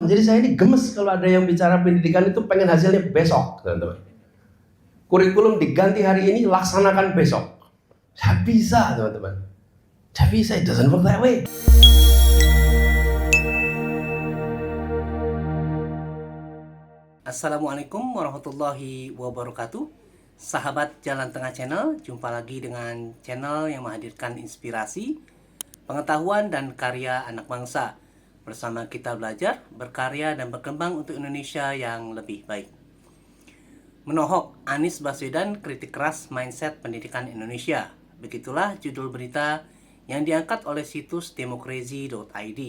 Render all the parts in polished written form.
Jadi saya ini gemes kalau ada yang bicara pendidikan itu pengen hasilnya besok, teman-teman. Kurikulum diganti hari ini, laksanakan besok. Tidak bisa, teman-teman. Tidak bisa, it doesn't work that way. Assalamualaikum warahmatullahi wabarakatuh. Sahabat Jalan Tengah Channel, jumpa lagi dengan channel yang menghadirkan inspirasi, pengetahuan, dan karya anak bangsa. Bersama kita belajar, berkarya, dan berkembang untuk Indonesia yang lebih baik. Menohok Anies Baswedan kritik keras mindset pendidikan Indonesia. Begitulah judul berita yang diangkat oleh situs demokrasi.id.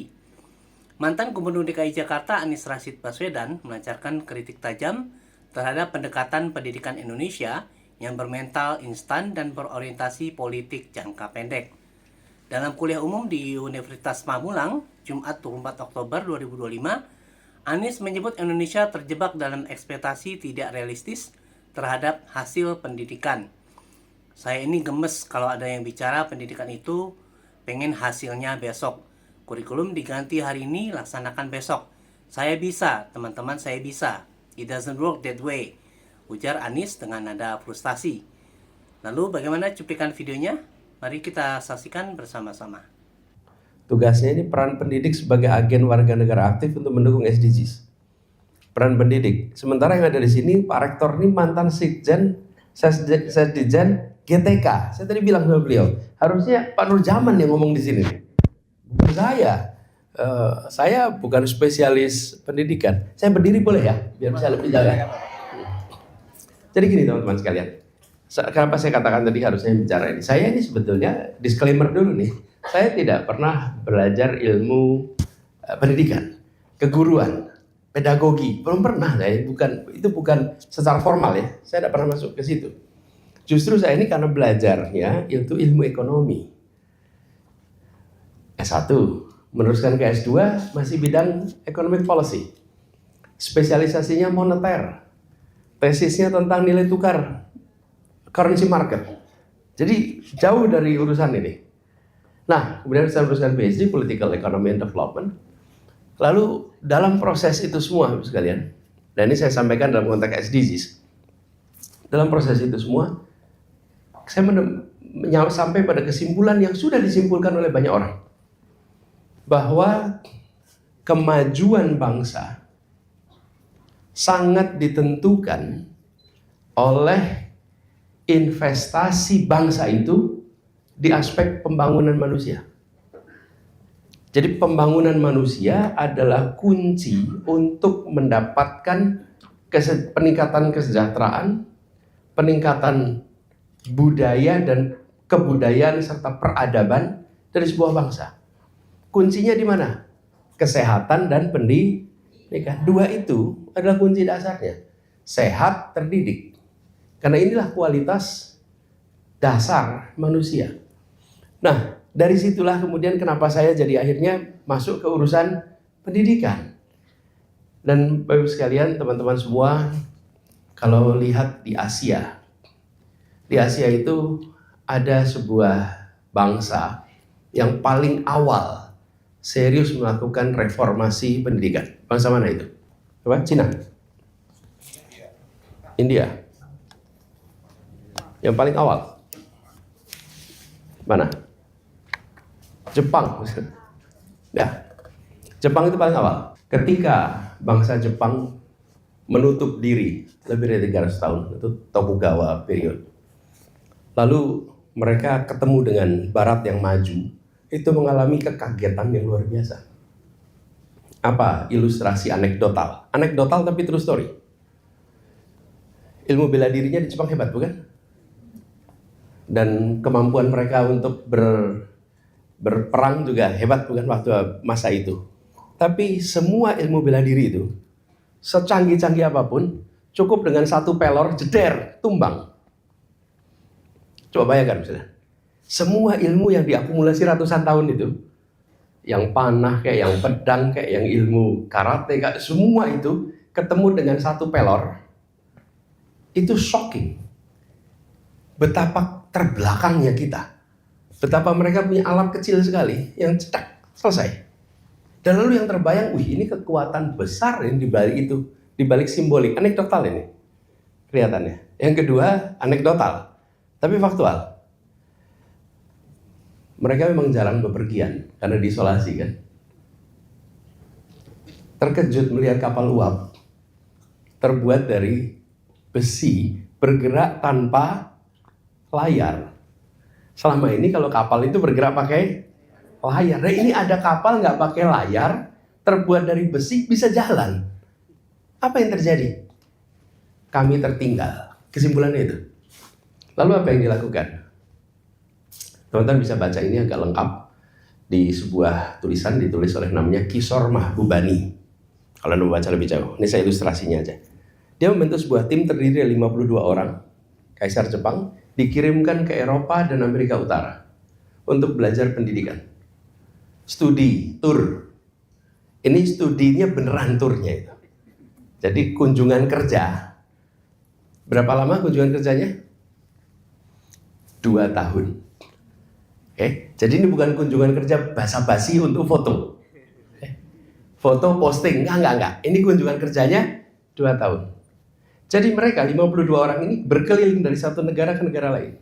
Mantan Gubernur DKI Jakarta Anies Rashid Baswedan melancarkan kritik tajam terhadap pendekatan pendidikan Indonesia yang bermental instan dan berorientasi politik jangka pendek. Dalam kuliah umum di Universitas Pamulang, Jumat 24 Oktober 2025, Anies menyebut Indonesia terjebak dalam ekspektasi tidak realistis terhadap hasil pendidikan. Saya ini gemes kalau ada yang bicara pendidikan itu pengen hasilnya besok. Kurikulum diganti hari ini, laksanakan besok. Saya bisa, teman-teman, saya bisa. It doesn't work that way, ujar Anies dengan nada frustasi. Lalu bagaimana cuplikan videonya? Mari kita saksikan bersama-sama. Tugasnya ini peran pendidik sebagai agen warga negara aktif untuk mendukung SDGs. Peran pendidik. Sementara yang ada di sini, Pak Rektor ini mantan Sekjen, Sesdijen GTK. Saya tadi bilang sama beliau, harusnya Pak Nurjaman yang ngomong di sini. Bukan saya. Saya bukan spesialis pendidikan. Saya berdiri boleh ya, biar bisa lebih jalan. Jadi gini teman-teman sekalian. Kenapa saya katakan tadi harusnya bicara ini? Saya ini sebetulnya disclaimer dulu nih. Saya tidak pernah belajar ilmu pendidikan, keguruan, pedagogi. Belum pernah saya. Itu bukan secara formal ya. Saya tidak pernah masuk ke situ. Justru saya ini karena belajarnya itu ilmu ekonomi. S1, meneruskan ke S2 masih bidang economic policy. Spesialisasinya moneter. Tesisnya tentang nilai tukar, currency market. Jadi jauh dari urusan ini. Nah, kemudian saya meneruskan PhD, Political Economy and Development. Lalu dalam proses itu semua sekalian, dan ini saya sampaikan dalam konteks SDGs. Dalam proses itu semua, saya sampai pada kesimpulan yang sudah disimpulkan oleh banyak orang. Bahwa kemajuan bangsa sangat ditentukan oleh investasi bangsa itu di aspek pembangunan manusia. Jadi pembangunan manusia adalah kunci untuk mendapatkan peningkatan kesejahteraan, peningkatan budaya dan kebudayaan serta peradaban dari sebuah bangsa. Kuncinya di mana? Kesehatan dan pendidikan. Dua itu adalah kunci dasarnya. Sehat, terdidik. Karena inilah kualitas dasar manusia. Nah, dari situlah kemudian kenapa saya jadi akhirnya masuk ke urusan pendidikan. Dan Bapak Ibu sekalian, teman-teman semua, kalau lihat di Asia itu ada sebuah bangsa yang paling awal serius melakukan reformasi pendidikan. Bangsa mana itu? Apa? Cina? India? Yang paling awal? Mana? Jepang. Ya, Jepang itu paling awal. Ketika bangsa Jepang menutup diri lebih dari 300 tahun, itu Tokugawa period. Lalu mereka ketemu dengan Barat yang maju, itu mengalami kekagetan yang luar biasa. Apa ilustrasi anekdotal? Anekdotal tapi true story. Ilmu bela dirinya di Jepang hebat, bukan? Dan kemampuan mereka untuk berperang juga hebat, bukan, waktu masa itu. Tapi semua ilmu bela diri itu, secanggih-canggih apapun, cukup dengan satu pelor, jeder, tumbang. Coba bayangkan misalnya. Semua ilmu yang diakumulasi ratusan tahun itu, yang panah, kayak yang pedang, kayak yang ilmu karate, kayak semua itu ketemu dengan satu pelor, itu shocking. Betapa terbelakangnya kita. Betapa mereka punya alat kecil sekali yang cetak, selesai. Dan lalu yang terbayang, ini kekuatan besar ini di balik itu, di balik simbolik, anekdotal ini kelihatannya. Yang kedua, anekdotal, tapi faktual. Mereka memang jalan bepergian karena diisolasi kan. Terkejut melihat kapal uap terbuat dari besi bergerak tanpa layar. Selama ini kalau kapal itu bergerak pakai layar. Nah ini ada kapal nggak pakai layar, terbuat dari besi, bisa jalan. Apa yang terjadi? Kami tertinggal. Kesimpulannya itu. Lalu apa yang dilakukan? Teman-teman bisa baca ini agak lengkap di sebuah tulisan ditulis oleh namanya Kishore Mahbubani. Kalau Anda mau baca lebih jauh, ini saya ilustrasinya aja. Dia membentuk sebuah tim terdiri dari 52 orang, Kaisar Jepang, dikirimkan ke Eropa dan Amerika Utara untuk belajar pendidikan. Studi, tur. Ini studinya beneran turnya itu. Jadi kunjungan kerja. Berapa lama kunjungan kerjanya? 2 tahun. Oke, jadi ini bukan kunjungan kerja basa-basi untuk foto. Foto posting, enggak. Ini kunjungan kerjanya 2 tahun. Jadi mereka 52 orang ini berkeliling dari satu negara ke negara lain.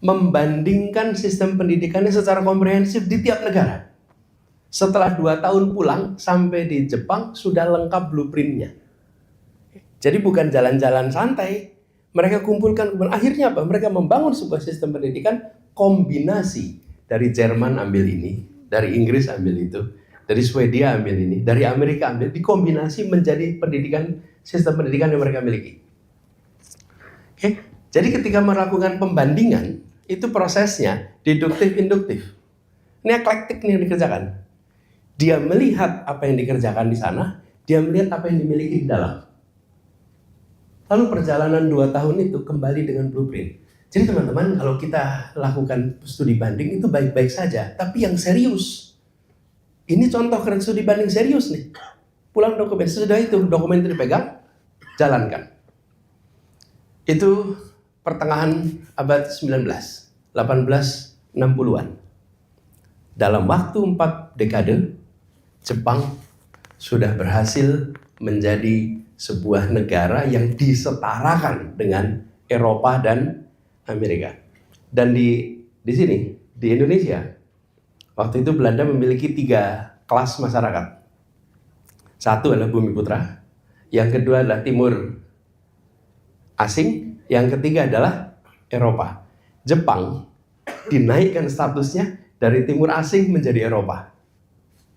Membandingkan sistem pendidikannya secara komprehensif di tiap negara. Setelah 2 tahun pulang, sampai di Jepang sudah lengkap blueprintnya. Jadi bukan jalan-jalan santai. Mereka kumpulkan, akhirnya apa? Mereka membangun sebuah sistem pendidikan kombinasi. Dari Jerman ambil ini, dari Inggris ambil itu, dari Swedia ambil ini, dari Amerika ambil, dikombinasi menjadi sistem pendidikan yang mereka miliki. Oke? Jadi ketika melakukan pembandingan, itu prosesnya deduktif-induktif. Ini eklektik nih yang dikerjakan. Dia melihat apa yang dikerjakan di sana, dia melihat apa yang dimiliki di dalam. Lalu perjalanan 2 tahun itu kembali dengan blueprint. Jadi teman-teman, kalau kita lakukan studi banding itu baik-baik saja, tapi yang serius. Ini contoh keren studi banding serius nih. Pulang dokumen, sudah itu dokumen itu dipegang, jalankan. Itu pertengahan abad 19, 1860-an. Dalam waktu 4 dekade, Jepang sudah berhasil menjadi sebuah negara yang disetarakan dengan Eropa dan Amerika. Dan di sini, di Indonesia, waktu itu Belanda memiliki 3 kelas masyarakat. Satu adalah Bumi Putra, yang kedua adalah Timur asing, yang ketiga adalah Eropa. Jepang dinaikkan statusnya dari Timur asing menjadi Eropa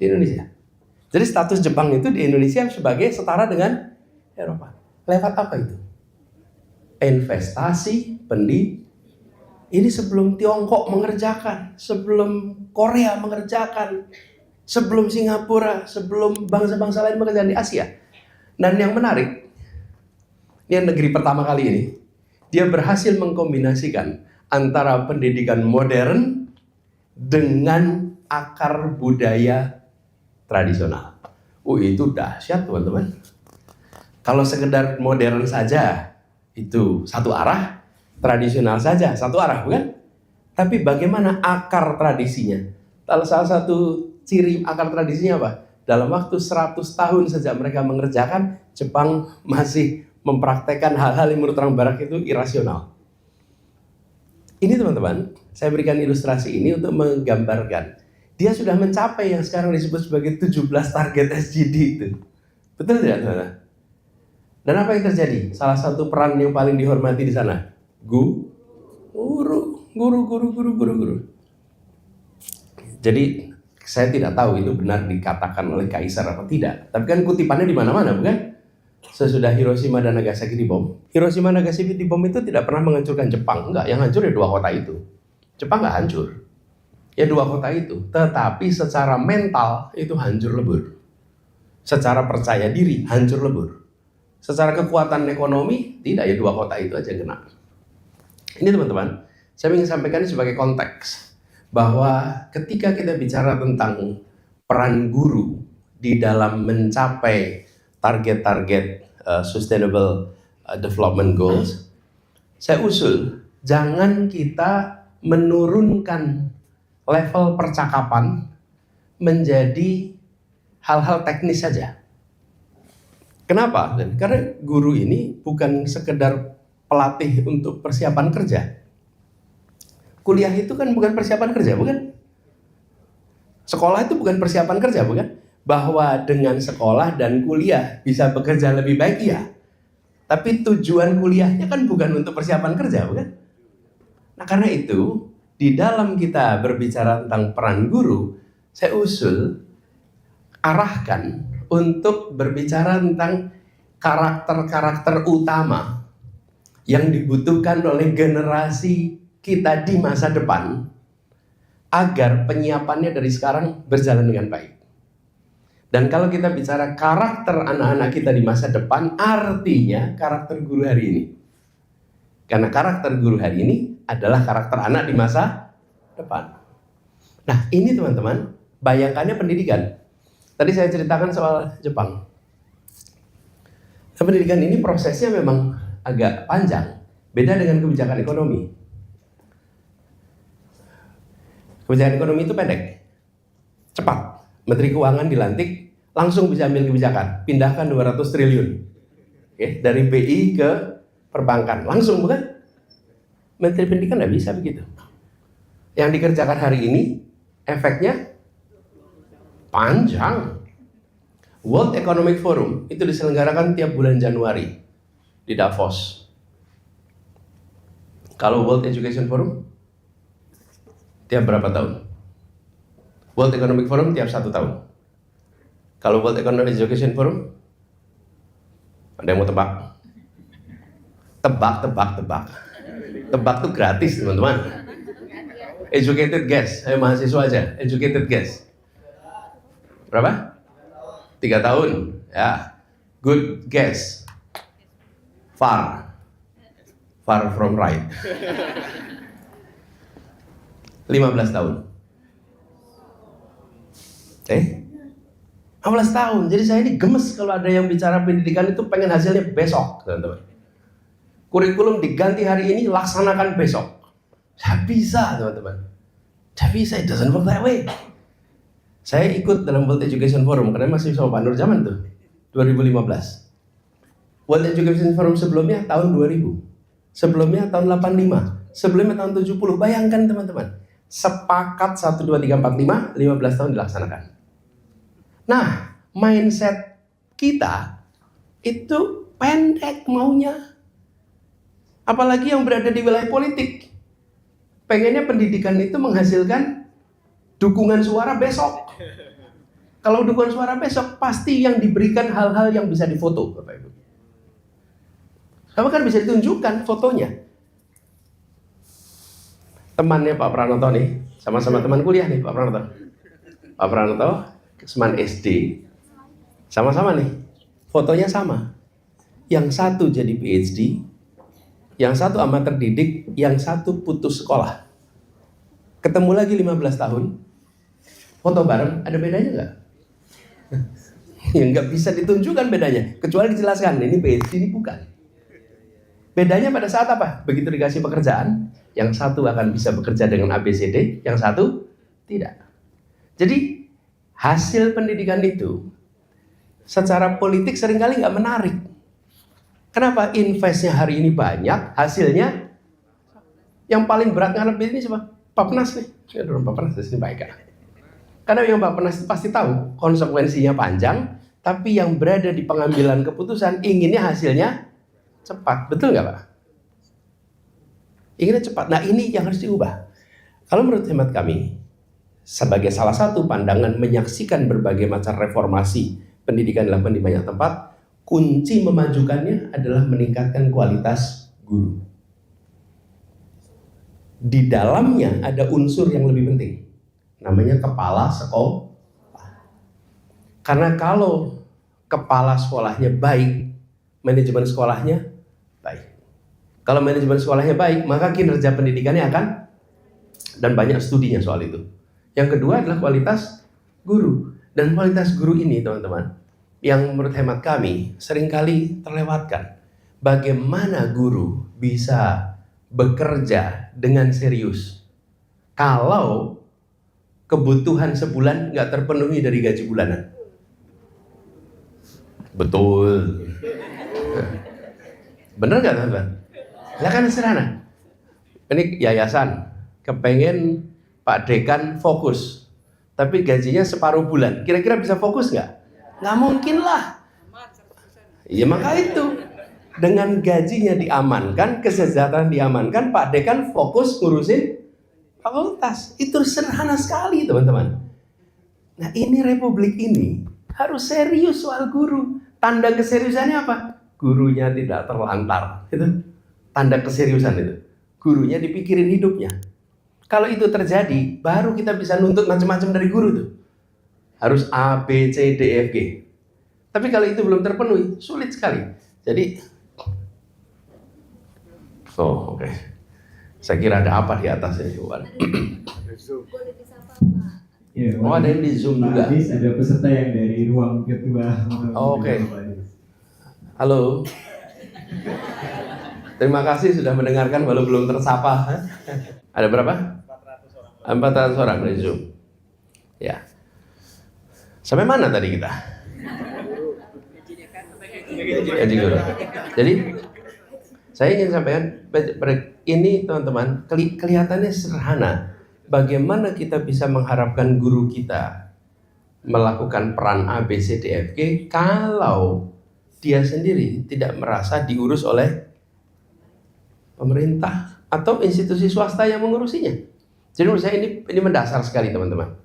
di Indonesia. Jadi status Jepang itu di Indonesia sebagai setara dengan Eropa. Lewat apa itu? Investasi, ini sebelum Tiongkok mengerjakan, sebelum Korea mengerjakan, sebelum Singapura, sebelum bangsa-bangsa lain mengerjakan di Asia. Dan yang menarik, ini negeri pertama kali ini, dia berhasil mengkombinasikan antara pendidikan modern dengan akar budaya tradisional. Itu dahsyat teman-teman. Kalau sekedar modern saja, itu satu arah, tradisional saja satu arah, bukan? Tapi bagaimana akar tradisinya? Salah satu ciri akar tradisinya apa? Dalam waktu 100 tahun sejak mereka mengerjakan, Jepang masih mempraktekkan hal-hal yang menurut orang Barat itu irasional. Ini teman-teman, saya berikan ilustrasi ini untuk menggambarkan. Dia sudah mencapai yang sekarang disebut sebagai 17 target SDG itu. Betul tidak teman-teman? Dan apa yang terjadi? Salah satu peran yang paling dihormati di sana, guru. Jadi saya tidak tahu itu benar dikatakan oleh kaisar atau tidak. Tapi kan kutipannya di mana-mana, bukan? Sesudah Hiroshima dan Nagasaki dibom. Hiroshima dan Nagasaki dibom itu tidak pernah menghancurkan Jepang, enggak. Yang hancur ya 2 kota itu. Jepang nggak hancur. Ya 2 kota itu. Tetapi secara mental itu hancur lebur. Secara percaya diri hancur lebur. Secara kekuatan ekonomi, tidak, ya 2 kota itu aja kena. Ini teman-teman, saya ingin sampaikan ini sebagai konteks. Bahwa ketika kita bicara tentang peran guru di dalam mencapai target-target Sustainable Development Goals, saya usul, jangan kita menurunkan level percakapan menjadi hal-hal teknis saja. Kenapa? Karena guru ini bukan sekedar pelatih untuk persiapan kerja. Kuliah itu kan bukan persiapan kerja, bukan? Sekolah itu bukan persiapan kerja, bukan? Bahwa dengan sekolah dan kuliah bisa bekerja lebih baik, iya. Tapi tujuan kuliahnya kan bukan untuk persiapan kerja, bukan? Nah, karena itu, di dalam kita berbicara tentang peran guru, saya usul arahkan untuk berbicara tentang karakter-karakter utama yang dibutuhkan oleh generasi kita di masa depan agar penyiapannya dari sekarang berjalan dengan baik. Dan kalau kita bicara karakter anak-anak kita di masa depan, artinya karakter guru hari ini. Karena karakter guru hari ini adalah karakter anak di masa depan. Nah, ini teman-teman, bayangkannya pendidikan. Tadi saya ceritakan soal Jepang. Nah, pendidikan ini prosesnya memang agak panjang. Beda dengan kebijakan ekonomi. Kebijakan ekonomi itu pendek, cepat. Menteri Keuangan dilantik, langsung bisa ambil kebijakan, pindahkan 200 triliun. Oke, dari BI ke perbankan, langsung, bukan? Menteri Pendidikan nggak bisa begitu. Yang dikerjakan hari ini, efeknya panjang. World Economic Forum itu diselenggarakan tiap bulan Januari di Davos. Kalau World Education Forum tiap berapa tahun? World Economic Forum tiap 1 tahun. Kalau World Economic Education Forum, ada yang mau tebak? Tebak. Tebak tuh gratis, teman-teman. Educated guess, ayo mahasiswa aja. Educated guess. Berapa? 3 tahun. Ya, good guess. Far from right. 15 tahun. 15 tahun. Jadi saya ini gemes kalau ada yang bicara pendidikan itu pengen hasilnya besok, teman-teman. Kurikulum diganti hari ini, laksanakan besok. Saya bisa, teman-teman. Saya bisa, it doesn't work that way. Saya ikut dalam World Education Forum, karena masih sama Pak Nur zaman tuh, 2015. World Education Forum sebelumnya tahun 2000. Sebelumnya tahun 85. Sebelumnya tahun 70. Bayangkan, teman-teman. Sepakat 1, 2, 3, 4, 5, 15 tahun dilaksanakan. Nah, mindset kita itu pendek maunya. Apalagi yang berada di wilayah politik. Pengennya pendidikan itu menghasilkan dukungan suara besok. Kalau dukungan suara besok, pasti yang diberikan hal-hal yang bisa difoto, Bapak Ibu. Sama kan bisa ditunjukkan fotonya. Temannya Pak Pranoto nih, sama-sama teman kuliah nih Pak Pranoto. Pak Pranoto, Keseman SD, sama-sama nih, fotonya sama. Yang satu jadi PhD, yang satu amat terdidik, yang satu putus sekolah. Ketemu lagi 15 tahun, foto bareng, ada bedanya nggak? Ya nggak bisa ditunjukkan bedanya, kecuali dijelaskan, ini PhD, ini bukan. Bedanya pada saat apa? Begitu dikasih pekerjaan, yang satu akan bisa bekerja dengan ABCD, yang satu tidak. Jadi hasil pendidikan itu secara politik seringkali nggak menarik. Kenapa? Investnya hari ini banyak, hasilnya yang paling berat ngadepin ini siapa? Pak Penas nih. Saya dorong Pak Penas di sini baik kan? Karena yang Pak Penas itu pasti tahu konsekuensinya panjang, tapi yang berada di pengambilan keputusan inginnya hasilnya cepat. Betul nggak Pak? Inginnya cepat. Nah, ini yang harus diubah. Kalau menurut hemat kami, sebagai salah satu pandangan menyaksikan berbagai macam reformasi pendidikan dilakukan di banyak tempat, kunci memajukannya adalah meningkatkan kualitas guru. Di dalamnya ada unsur yang lebih penting, namanya kepala sekolah. Karena kalau kepala sekolahnya baik, manajemen sekolahnya baik. Kalau manajemen sekolahnya baik, maka kinerja pendidikannya akan, dan banyak studinya soal itu. Yang kedua adalah kualitas guru. Dan kualitas guru ini, teman-teman, yang menurut hemat kami seringkali terlewatkan. Bagaimana guru bisa bekerja dengan serius kalau kebutuhan sebulan nggak terpenuhi dari gaji bulanan. Betul. Bener nggak teman-teman? Lah kan sederhana. Ini yayasan kepengen Pak Dekan fokus, tapi gajinya separuh bulan. Kira-kira bisa fokus nggak? Nggak mungkin lah. Ya maka itu, dengan gajinya diamankan, kesejahteraan diamankan, Pak Dekan fokus ngurusin fakultas. Itu sederhana sekali teman-teman. Nah ini republik ini harus serius soal guru. Tanda keseriusannya apa? Gurunya tidak terlantar. Itu tanda keseriusan itu. Gurunya dipikirin hidupnya. Kalau itu terjadi, baru kita bisa nuntut macam-macam dari guru tuh. Harus A, B, C, D, F, G. Tapi kalau itu belum terpenuhi, sulit sekali. Jadi, oke. Saya kira ada apa di atas ini? Ya, Ada yang di Zoom juga. Ada peserta yang dari ruang kedua. Oke. Halo. Terima kasih sudah mendengarkan walau belum tersapa. Ada berapa? 400 orang dari Zoom. Ya. Sampai mana tadi kita? Gaji guru. Jadi saya ingin sampaikan ini teman-teman, kelihatannya sederhana. Bagaimana kita bisa mengharapkan guru kita melakukan peran A, B, C, D, F, G kalau dia sendiri tidak merasa diurus oleh pemerintah atau institusi swasta yang mengurusinya. Jadi menurut saya ini mendasar sekali teman-teman.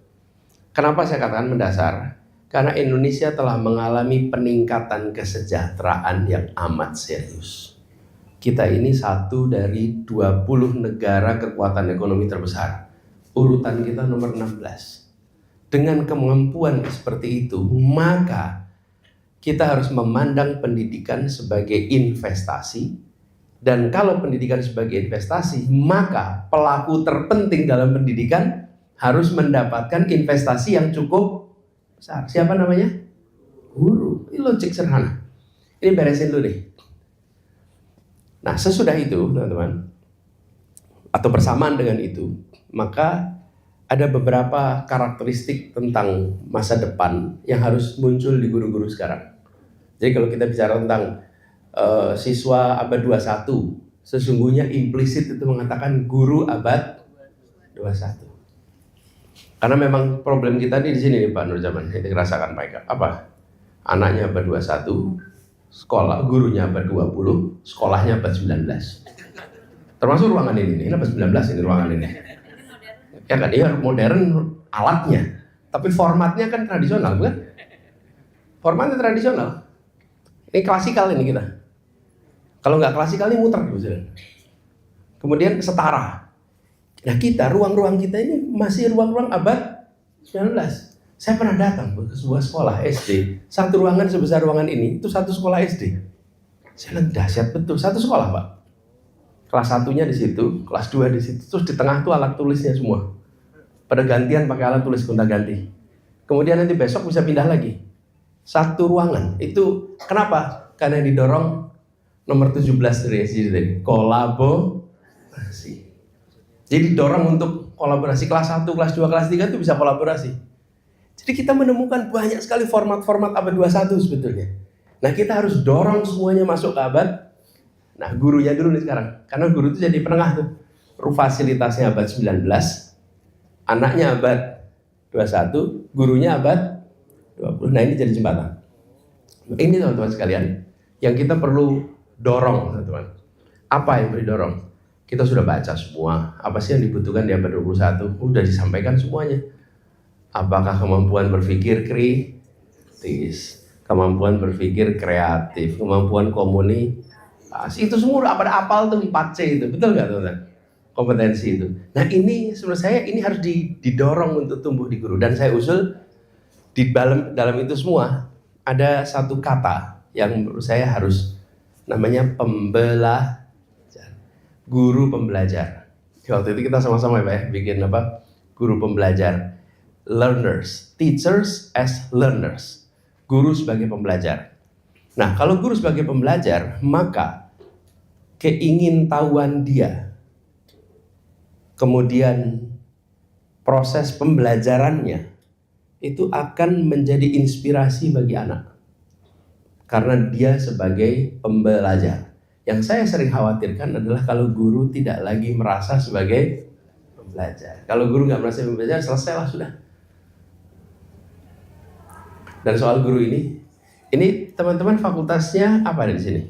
Kenapa saya katakan mendasar? Karena Indonesia telah mengalami peningkatan kesejahteraan yang amat serius. Kita ini satu dari 20 negara kekuatan ekonomi terbesar. Urutan kita nomor 16. Dengan kemampuan seperti itu, maka kita harus memandang pendidikan sebagai investasi. Dan kalau pendidikan sebagai investasi, maka pelaku terpenting dalam pendidikan harus mendapatkan investasi yang cukup besar. Siapa namanya? Guru. Ini logik sederhana. Ini beresin dulu nih. Nah, sesudah itu, teman-teman, atau bersamaan dengan itu, maka ada beberapa karakteristik tentang masa depan yang harus muncul di guru-guru sekarang. Jadi kalau kita bicara tentang siswa abad 21, sesungguhnya implisit itu mengatakan guru abad 21. Karena memang problem kita di sini nih Pak Nurjaman, kita rasakan Pak Eka. Apa? Anaknya abad 21, sekolah gurunya abad 20, sekolahnya abad 19. Termasuk ruangan ini abad 19 ini ruangan ini. Ya kan, dia modern alatnya, tapi formatnya kan tradisional, bukan? Formatnya tradisional. Ini klasikal ini kita. Kalau nggak klasikal ini muter gitu. Kemudian setara. Nah kita, ruang-ruang kita ini masih ruang-ruang abad 19. Saya pernah datang ke sebuah sekolah SD. Satu ruangan sebesar ruangan ini, itu satu sekolah SD. Saya lihat dahsyat betul, satu sekolah Pak. Kelas 1-nya di situ, kelas 2 di situ, terus di tengah tuh alat tulisnya semua. Pada gantian pakai alat tulis gonta-ganti. Kemudian nanti besok bisa pindah lagi. Satu ruangan. Itu kenapa? Karena didorong nomor 17 dari SDG, kolaborasi. Jadi didorong untuk kolaborasi. Kelas 1, kelas 2, kelas 3 itu bisa kolaborasi. Jadi kita menemukan banyak sekali format-format abad 21 sebetulnya. Nah kita harus dorong semuanya masuk ke abad. Nah gurunya dulu nih sekarang. Karena guru itu jadi penengah tuh. Fasilitasnya abad 19, anaknya abad 21, gurunya abad 20. Nah ini jadi jembatan. Ini teman-teman sekalian yang kita perlu dorong teman-teman. Apa yang perlu didorong? Kita sudah baca semua. Apa sih yang dibutuhkan di abad 21? Udah disampaikan semuanya. Apakah kemampuan berpikir kritis, kemampuan berpikir kreatif, kemampuan komunikasi, itu semua udah pada apal tuh 4C itu. Betul nggak teman-teman? Kompetensi itu. Nah ini menurut saya ini harus didorong untuk tumbuh di guru. Dan saya usul di dalam itu semua ada satu kata yang menurut saya harus namanya pembelajar. Guru pembelajar. Waktu itu kita sama-sama ya Pak ya, bikin apa? Guru pembelajar. Learners, teachers as learners. Guru sebagai pembelajar. Nah, kalau guru sebagai pembelajar, maka keingintahuan dia, kemudian proses pembelajarannya itu akan menjadi inspirasi bagi anak. Karena dia sebagai pembelajar. Yang saya sering khawatirkan adalah kalau guru tidak lagi merasa sebagai pembelajar. Kalau guru nggak merasa pembelajar, selesailah sudah. Dan soal guru ini teman-teman fakultasnya apa ada di sini?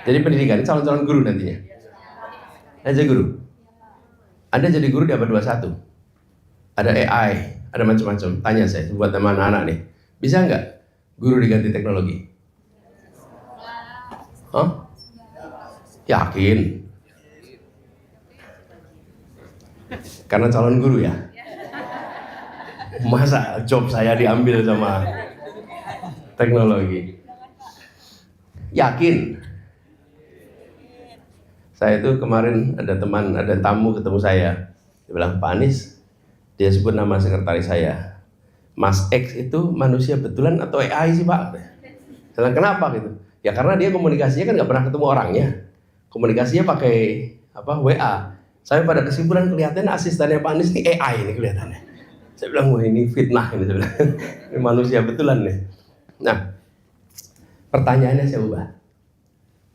Jadi pendidikan, calon-calon guru nantinya. Aja guru. Anda jadi guru di abad 21. Ada AI, ada macam-macam. Tanya saya buat teman anak-anak nih. Bisa nggak guru diganti teknologi? Hah? Yakin? Karena calon guru ya? Masa job saya diambil sama teknologi? Yakin? Saya itu kemarin ada tamu ketemu saya. Dia bilang, Pak Anies, dia sebut nama sekretaris saya. Mas X itu manusia betulan atau AI sih Pak? Saya bilang, kenapa gitu? Ya karena dia komunikasinya kan nggak pernah ketemu orangnya. Komunikasinya pakai WA. Saya pada kesimpulan kelihatannya asistennya Pak Anies ini AI ini kelihatannya. Saya bilang, wah ini fitnah ini, saya bilang. Ini manusia betulan nih. Nah, pertanyaannya saya ubah.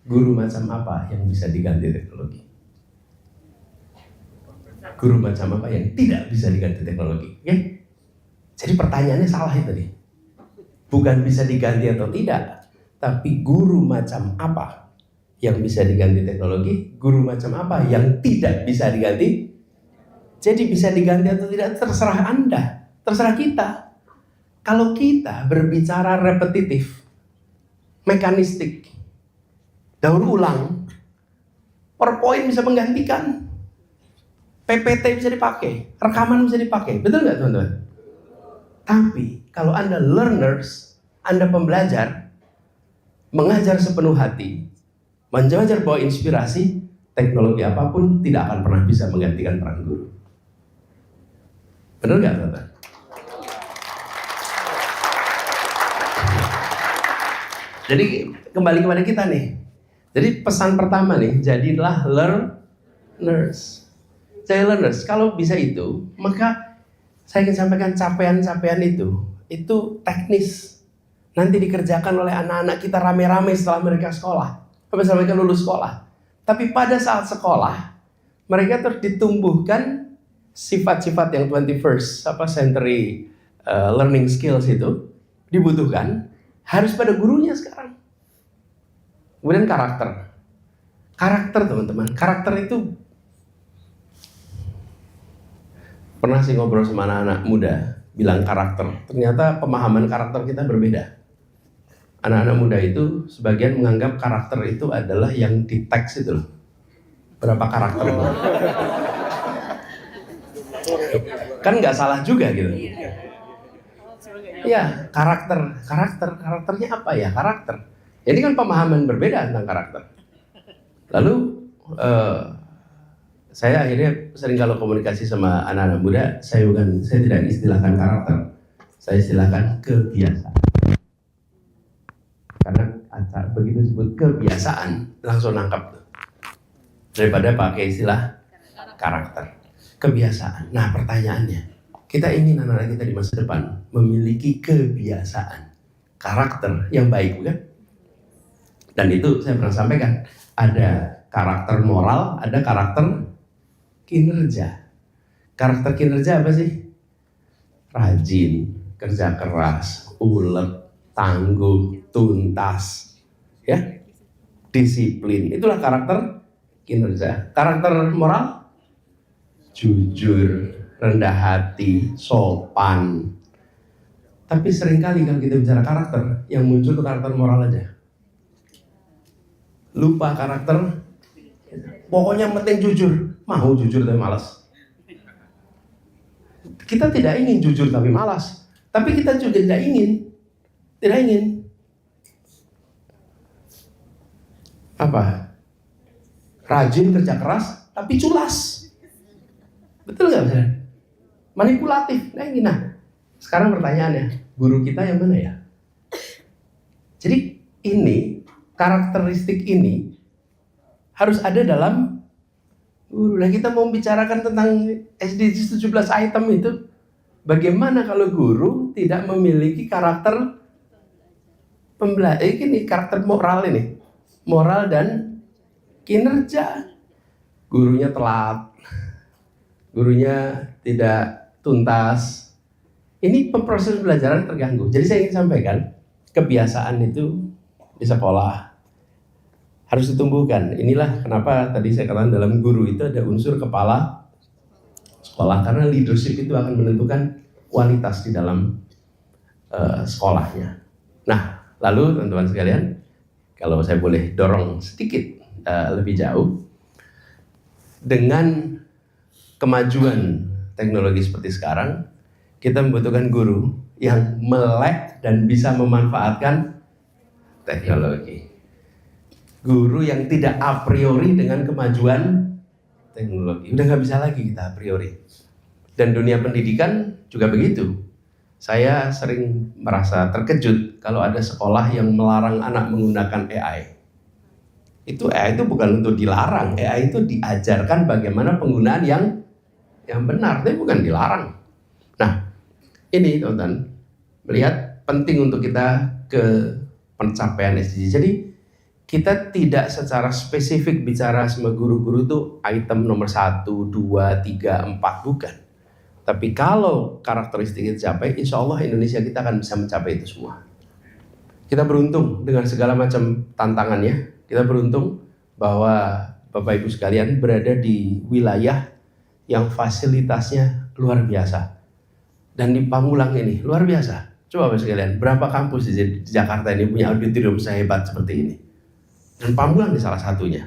Guru macam apa yang bisa diganti teknologi? Guru macam apa yang tidak bisa diganti teknologi? Okay? Jadi pertanyaannya salah itu tadi. Bukan bisa diganti atau tidak, tapi guru macam apa yang bisa diganti teknologi? Guru macam apa yang tidak bisa diganti? Jadi bisa diganti atau tidak terserah Anda, terserah kita. Kalau kita berbicara repetitif, mekanistik, daur ulang, PowerPoint bisa menggantikan, PPT bisa dipakai, rekaman bisa dipakai, betul nggak teman-teman? Tapi kalau Anda learners, Anda pembelajar, mengajar sepenuh hati, mengajar bawa inspirasi, teknologi apapun tidak akan pernah bisa menggantikan peran guru. Benar nggak teman-teman? Jadi kembali kepada kita nih. Jadi pesan pertama nih, jadilah learners. Jadi learners, kalau bisa itu, maka saya ingin sampaikan capaian-capaian itu teknis. Nanti dikerjakan oleh anak-anak kita rame-rame setelah mereka sekolah, setelah mereka lulus sekolah. Tapi pada saat sekolah, mereka terus ditumbuhkan sifat-sifat yang 21st century learning skills itu dibutuhkan, harus pada gurunya sekarang. Kemudian karakter teman-teman, karakter itu pernah sih ngobrol sama anak-anak muda, bilang karakter, ternyata pemahaman karakter kita berbeda. Anak-anak muda itu sebagian menganggap karakter itu adalah yang di teks itu loh, berapa karakter itu. Kan nggak salah juga gitu. Ya karakternya apa ya karakter? Ini kan pemahaman berbeda tentang karakter. Lalu saya akhirnya sering kalau komunikasi sama anak-anak muda, saya tidak istilahkan karakter, saya istilahkan kebiasaan. Karena begitu disebut kebiasaan langsung nangkap tuh. Daripada pakai istilah karakter, kebiasaan. Nah pertanyaannya, kita ingin anak-anak kita di masa depan memiliki kebiasaan, karakter yang baik, bukan? Dan itu saya pernah sampaikan, ada karakter moral, ada karakter kinerja. Karakter kinerja apa sih? Rajin, kerja keras, ulet, tangguh, tuntas, ya, disiplin. Itulah karakter kinerja. Karakter moral, jujur, rendah hati, sopan. Tapi seringkali kalau kita bicara karakter, yang muncul itu karakter moral aja. Lupa karakter, pokoknya penting jujur. Mau jujur tapi malas. Kita tidak ingin jujur tapi malas. Tapi kita juga tidak ingin apa? Rajin kerja keras tapi culas. Betul nggak misalnya? Manipulatif. Nah, sekarang pertanyaannya, guru kita yang mana ya? Jadi ini karakteristik ini harus ada dalam Guru. Nah, kita mau bicarakan tentang SDGs 17 item itu, bagaimana kalau guru tidak memiliki karakter ini karakter moral ini, moral dan kinerja. Gurunya telat, gurunya tidak tuntas. Ini proses pembelajaran terganggu. Jadi saya ingin sampaikan, kebiasaan itu di sekolah harus ditumbuhkan. Inilah kenapa tadi saya katakan dalam guru itu ada unsur kepala sekolah, karena leadership itu akan menentukan kualitas di dalam sekolahnya. Nah, lalu teman-teman sekalian, kalau saya boleh dorong sedikit lebih jauh, dengan kemajuan teknologi seperti sekarang, kita membutuhkan guru yang melek dan bisa memanfaatkan teknologi. Guru yang tidak a priori dengan kemajuan teknologi. Udah nggak bisa lagi kita a priori. Dan dunia pendidikan juga begitu. Saya sering merasa terkejut kalau ada sekolah yang melarang anak menggunakan AI. AI itu bukan untuk dilarang, AI itu diajarkan bagaimana penggunaan yang benar, tapi bukan dilarang. Nah, ini teman-teman, melihat penting untuk kita ke pencapaian SDG. Jadi kita tidak secara spesifik bicara sama guru-guru itu item nomor 1, 2, 3, 4, bukan. Tapi kalau karakteristik itu dicapai, insya Allah Indonesia kita akan bisa mencapai itu semua. Kita beruntung dengan segala macam tantangannya. Kita beruntung bahwa Bapak Ibu sekalian berada di wilayah yang fasilitasnya luar biasa. Dan di Pamulang ini luar biasa. Coba Bapak sekalian, berapa kampus di Jakarta ini punya auditorium sehebat seperti ini? Dan Pamulang di salah satunya.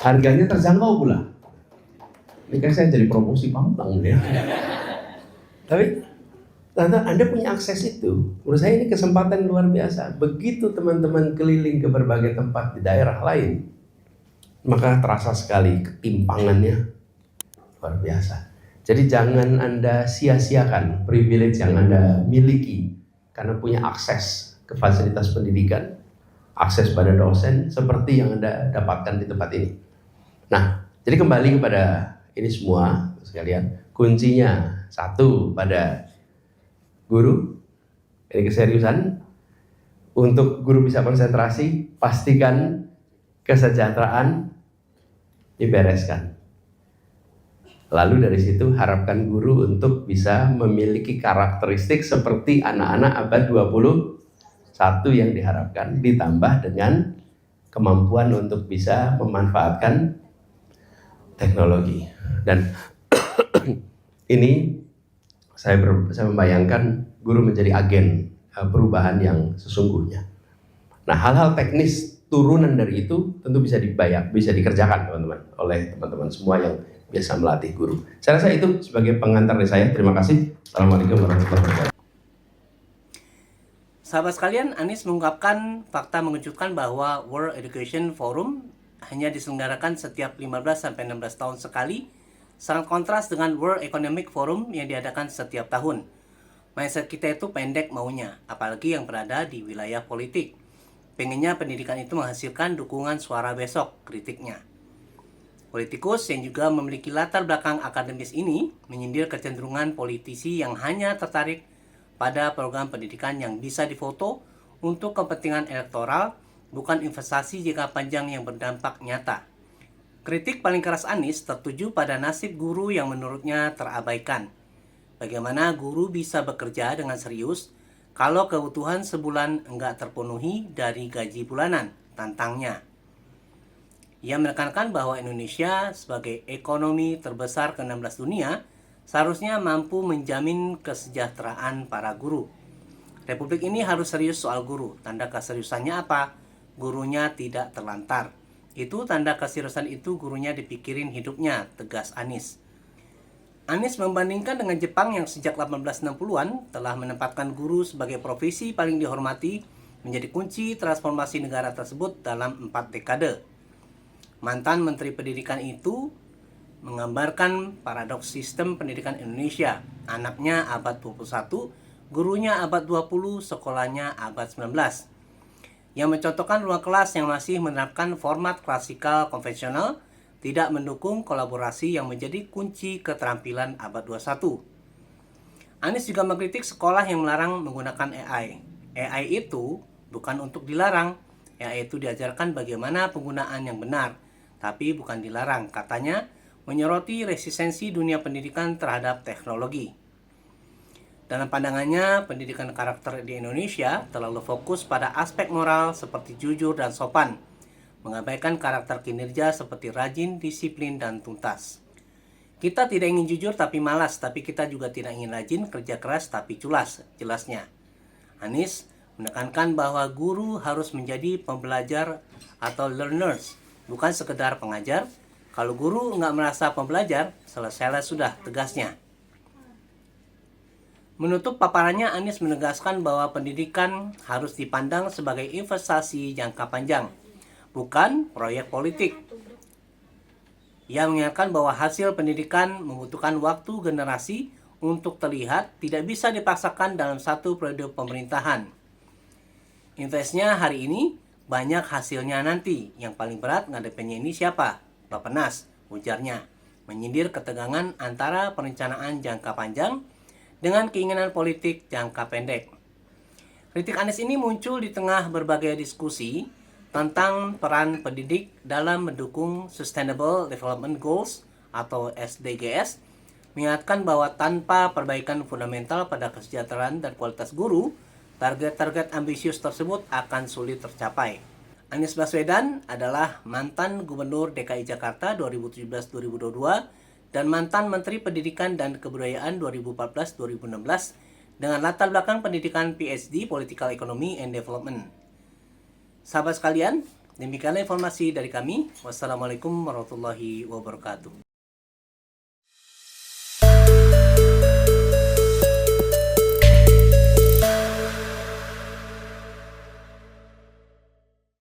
Harganya terjangkau pula. Ini kan saya jadi promosi Pamulang ya. Tapi Anda punya akses itu. Menurut saya ini kesempatan luar biasa. Begitu teman-teman keliling ke berbagai tempat di daerah lain, maka terasa sekali ketimpangannya luar biasa. Jadi jangan Anda sia-siakan privilege yang Anda miliki karena punya akses ke fasilitas pendidikan, akses pada dosen seperti yang Anda dapatkan di tempat ini. Nah, jadi kembali kepada ini semua sekalian, kuncinya satu pada guru, ini keseriusan. Untuk guru bisa konsentrasi, pastikan kesejahteraan dibereskan. Lalu dari situ harapkan guru untuk bisa memiliki karakteristik seperti anak-anak abad 21 yang diharapkan, ditambah dengan kemampuan untuk bisa memanfaatkan teknologi. Dan ini saya membayangkan guru menjadi agen perubahan yang sesungguhnya. Nah, hal-hal teknis turunan dari itu tentu bisa dikerjakan teman-teman oleh teman-teman semua yang biasa melatih guru. Saya rasa itu sebagai pengantar dari saya. Terima kasih. Assalamualaikum warahmatullahi wabarakatuh. Sahabat sekalian, Anies mengungkapkan fakta mengejutkan bahwa World Education Forum hanya diselenggarakan setiap 15-16 tahun sekali, sangat kontras dengan World Economic Forum yang diadakan setiap tahun. Mindset kita itu pendek maunya, apalagi yang berada di wilayah politik. Pengennya pendidikan itu menghasilkan dukungan suara besok, kritiknya. Politikus yang juga memiliki latar belakang akademis ini menyindir kecenderungan politisi yang hanya tertarik pada program pendidikan yang bisa difoto untuk kepentingan elektoral, bukan investasi jangka panjang yang berdampak nyata. Kritik paling keras Anies tertuju pada nasib guru yang menurutnya terabaikan. Bagaimana guru bisa bekerja dengan serius kalau kebutuhan sebulan enggak terpenuhi dari gaji bulanan? Tantangnya. Ia menekankan bahwa Indonesia sebagai ekonomi terbesar ke-16 dunia seharusnya mampu menjamin kesejahteraan para guru. Republik ini harus serius soal guru. Tanda keseriusannya apa? Gurunya tidak terlantar. Itu tanda keseriusan itu gurunya dipikirin hidupnya, tegas Anies. Anies membandingkan dengan Jepang yang sejak 1860-an telah menempatkan guru sebagai profesi paling dihormati menjadi kunci transformasi negara tersebut dalam 4 dekade. Mantan Menteri Pendidikan itu menggambarkan paradoks sistem pendidikan Indonesia. Anaknya abad 21, gurunya abad 20, sekolahnya abad 19. yang mencontohkan ruang kelas yang masih menerapkan format klasikal konvensional, tidak mendukung kolaborasi yang menjadi kunci keterampilan abad 21. Anies juga mengkritik sekolah yang melarang menggunakan AI. AI itu bukan untuk dilarang, AI itu diajarkan bagaimana penggunaan yang benar, tapi bukan dilarang, katanya, menyoroti resistensi dunia pendidikan terhadap teknologi. Dalam pandangannya, pendidikan karakter di Indonesia terlalu fokus pada aspek moral seperti jujur dan sopan, mengabaikan karakter kinerja seperti rajin, disiplin, dan tuntas. Kita tidak ingin jujur tapi malas, tapi kita juga tidak ingin rajin, kerja keras tapi culas, jelasnya. Anies menekankan bahwa guru harus menjadi pembelajar atau learners, bukan sekedar pengajar. Kalau guru nggak merasa pembelajar, selesailah sudah, tegasnya. Menutup paparannya, Anies menegaskan bahwa pendidikan harus dipandang sebagai investasi jangka panjang, bukan proyek politik. Ia mengingatkan bahwa hasil pendidikan membutuhkan waktu generasi untuk terlihat, tidak bisa dipaksakan dalam satu periode pemerintahan. Investnya hari ini, banyak hasilnya nanti. Yang paling berat ngadepinnya ini siapa? Bappenas, ujarnya, menyindir ketegangan antara perencanaan jangka panjang dengan keinginan politik jangka pendek. Kritik Anies ini muncul di tengah berbagai diskusi tentang peran pendidik dalam mendukung Sustainable Development Goals atau SDGs, mengingatkan bahwa tanpa perbaikan fundamental pada kesejahteraan dan kualitas guru, target-target ambisius tersebut akan sulit tercapai. Anies Baswedan adalah mantan Gubernur DKI Jakarta 2017-2022 dan mantan Menteri Pendidikan dan Kebudayaan 2014-2016 dengan latar belakang pendidikan PhD Political Economy and Development. Sahabat sekalian, demikianlah informasi dari kami. Wassalamualaikum warahmatullahi wabarakatuh.